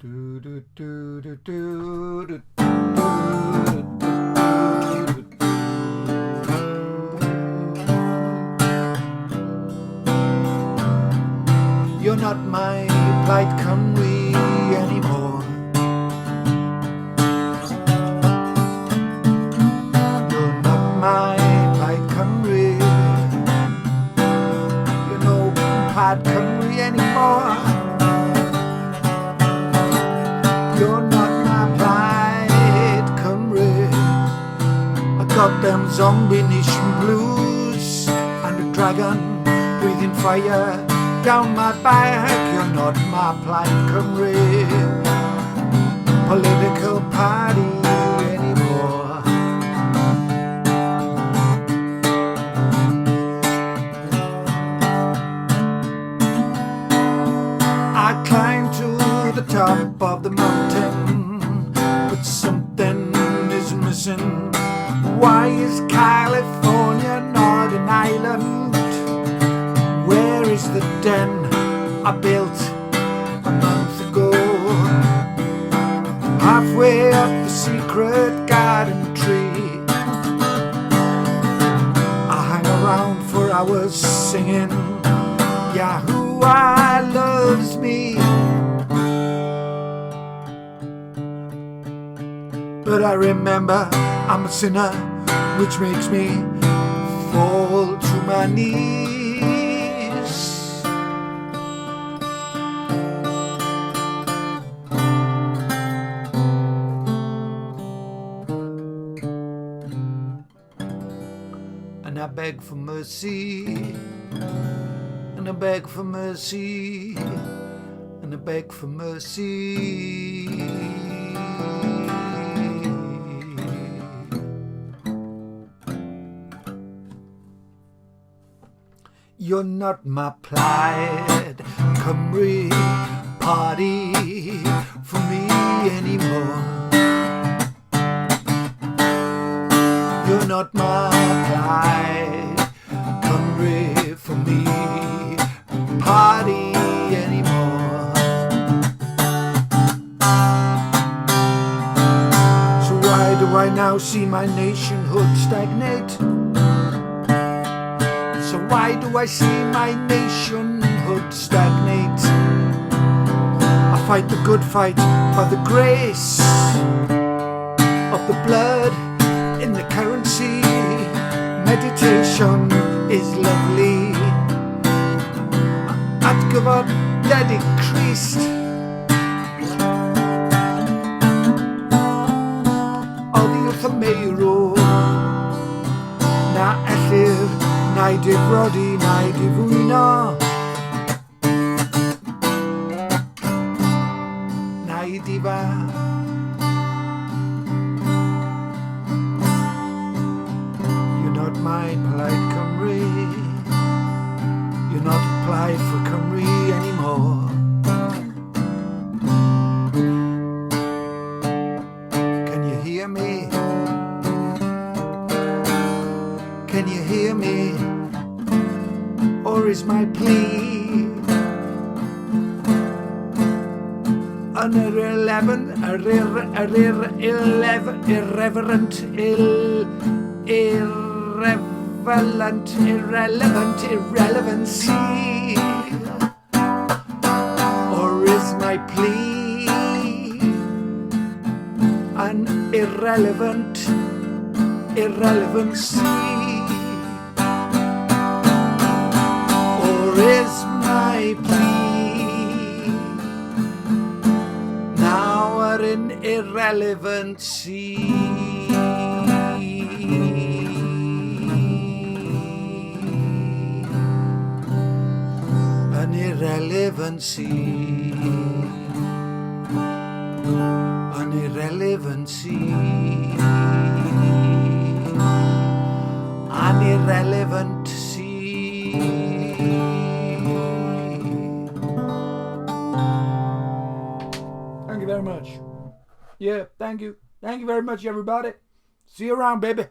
You're not my Plaid Cymru anymore. You're not my Plaid Cymru. You're no Plaid Cymru anymore. You're not my Plaid Cymru. I got them zombie nation blues and a dragon breathing fire down my back. You're not my Plaid Cymru political party anymore. I climbed to the top of the mountain, but something is missing. Why is California not an island? Where is the den I built a month ago? Halfway up the secret garden tree, I hang around for hours singing Yahuwah loves me. But I remember I'm a sinner, which makes me fall to my knees. And I beg for mercy, and I beg for mercy, and I beg for mercy. You're not my Plaid Cymru party for me anymore. You're not my Plaid Cymru for me party anymore. So why do I now see my nationhood stagnate? So why do I see my nationhood stagnate? I fight the good fight by the grace of the blood in the currency. Meditation is lovely. At gyfer Ledig Christ, oddi wrth y meirw, na ellir na I difrodi, na I difwyno, na I difa. You're not my Plaid Cymru. You're not applied for Cymru anymore. Can you hear me? Can you hear me? Or is my plea an irrelevant, irrelevancy? Or is my plea an irrelevant irrelevancy? Or is my plea now an irrelevancy? An irrelevancy, an irrelevancy, an irrelevancy. Thank you very much. Yeah, thank you. Thank you very much, everybody. See you around, baby.